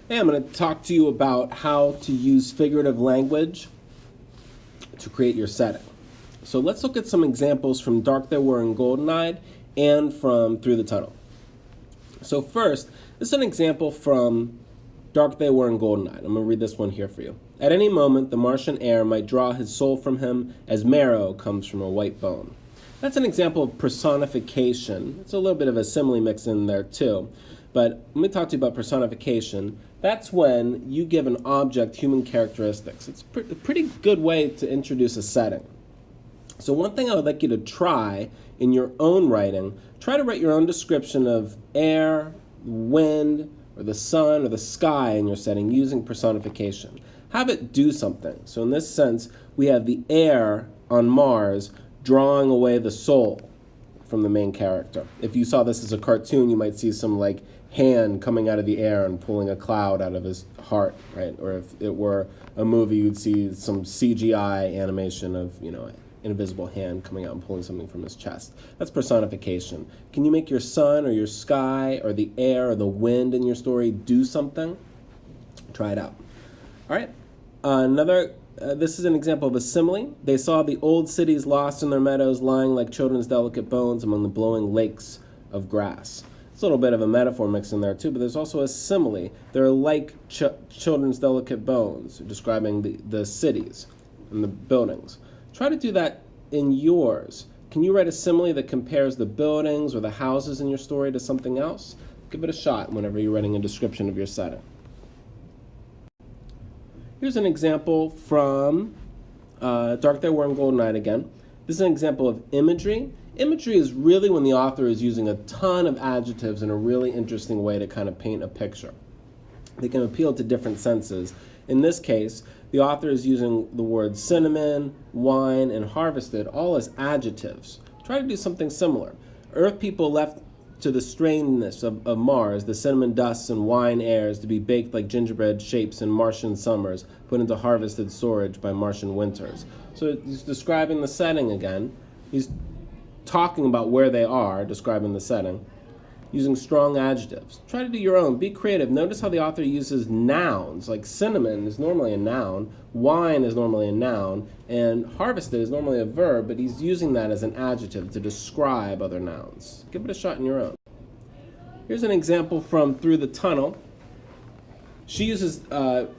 Hey, I'm going to talk to you about how to use figurative language to create your setting. So let's look at some examples from Dark They Were and Golden-Eyed and from Through the Tunnel. So first, this is an example from Dark They Were and Golden-Eyed. I'm going to read this one here for you. At any moment, the Martian air might draw his soul from him as marrow comes from a white bone. That's an example of personification. It's a little bit of a simile mix in there too. But let me talk to you about personification. That's when you give an object human characteristics. It's a pretty good way to introduce a setting. So one thing I would like you to try in your own writing, try to write your own description of air, wind, or the sun, or the sky in your setting using personification. Have it do something. So in this sense, we have the air on Mars drawing away the soul from the main character. If you saw this as a cartoon, you might see some like hand coming out of the air and pulling a cloud out of his heart, right? Or if it were a movie, you'd see some CGI animation of, an invisible hand coming out and pulling something from his chest. That's personification. Can you make your sun or your sky or the air or the wind in your story do something? Try it out. All right. This is an example of a simile. They saw the old cities lost in their meadows, lying like children's delicate bones among the blowing lakes of grass. It's a little bit of a metaphor mixed in there too, but there's also a simile. They're like children's delicate bones, describing the cities and the buildings. Try to do that in yours. Can you write a simile that compares the buildings or the houses in your story to something else? Give it a shot whenever you're writing a description of your setting. Here's an example from Dark They Were and Golden-Eyed again. This is an example of imagery. Imagery is really when the author is using a ton of adjectives in a really interesting way to kind of paint a picture. They can appeal to different senses. In this case, the author is using the words cinnamon, wine, and harvested all as adjectives. Try to do something similar. Earth people left to the strangeness of Mars, the cinnamon dusts and wine airs to be baked like gingerbread shapes in Martian summers, put into harvested storage by Martian winters. So he's describing the setting again. He's talking about where they are, describing the setting, using strong adjectives. Try to do your own. Be creative. Notice how the author uses nouns, like cinnamon is normally a noun, wine is normally a noun, and harvested is normally a verb, but he's using that as an adjective to describe other nouns. Give it a shot in your own. Here's an example from Through the Tunnel. She uses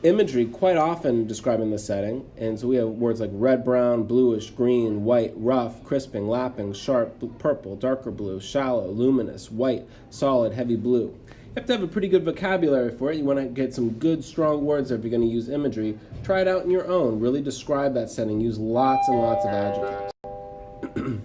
imagery quite often describing the setting, and so we have words like red, brown, bluish, green, white, rough, crisping, lapping, sharp, purple, darker blue, shallow, luminous, white, solid, heavy blue. You have to have a pretty good vocabulary for it. You want to get some good, strong words if you're going to use imagery. Try it out in your own. Really describe that setting. Use lots and lots of adjectives.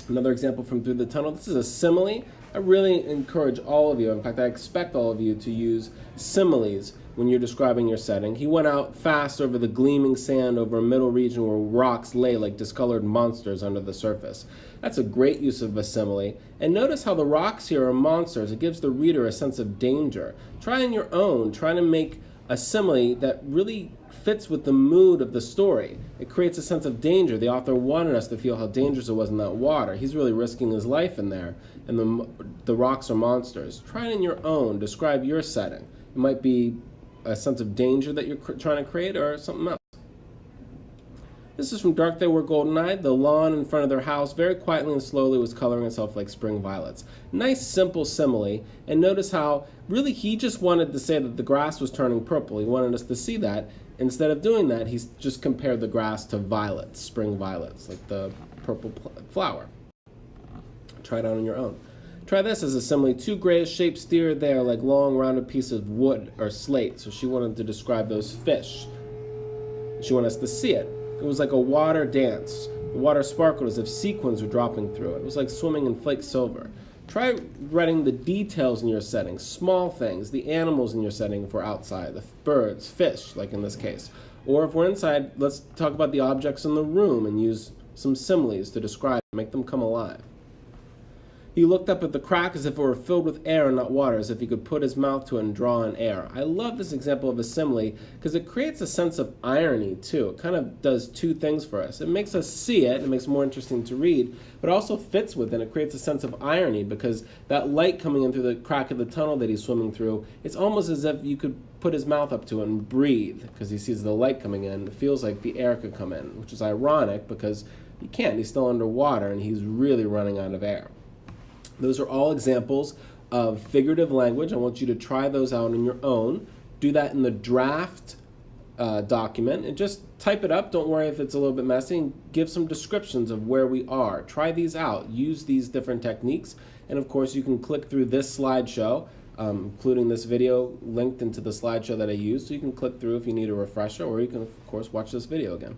Another example from Through the Tunnel. This is a simile. I really encourage all of you, in fact I expect all of you to use similes when you're describing your setting. He went out fast over the gleaming sand over a middle region where rocks lay like discolored monsters under the surface. That's a great use of a simile. And notice how the rocks here are monsters. It gives the reader a sense of danger. Try on your own. Try to make a simile that really fits with the mood of the story. It creates a sense of danger. The author wanted us to feel how dangerous it was in that water. He's really risking his life in there, and the rocks are monsters. Try it in your own. Describe your setting. It might be a sense of danger that you're trying to create or something else. This is from Dark They Were Golden-Eyed. The lawn in front of their house very quietly and slowly was coloring itself like spring violets. Nice, simple simile. And notice how really he just wanted to say that the grass was turning purple. He wanted us to see that. Instead of doing that, he's just compared the grass to violets, spring violets, like the purple flower. Try it out on your own. Try this as a simile. Two grayish-shaped steer there like long, rounded pieces of wood or slate. So she wanted to describe those fish. She wanted us to see it. It was like a water dance. The water sparkled as if sequins were dropping through it. It was like swimming in flake silver. Try writing the details in your setting, small things, the animals in your setting if we're outside, the birds, fish, like in this case. Or if we're inside, let's talk about the objects in the room and use some similes to describe, make them come alive. He looked up at the crack as if it were filled with air and not water, as if he could put his mouth to it and draw in air. I love this example of a simile because it creates a sense of irony too. It kind of does two things for us. It makes us see it, and it makes it more interesting to read, but it also fits with it. It creates a sense of irony because that light coming in through the crack of the tunnel that he's swimming through, it's almost as if you could put his mouth up to it and breathe because he sees the light coming in. It feels like the air could come in, which is ironic because he can't. He's still underwater and he's really running out of air. Those are all examples of figurative language. I want you to try those out on your own. Do that in the draft document and just type it up. Don't worry if it's a little bit messy, and give some descriptions of where we are. Try these out. Use these different techniques. And of course, you can click through this slideshow, including this video linked into the slideshow that I used. So you can click through if you need a refresher, or you can, of course, watch this video again.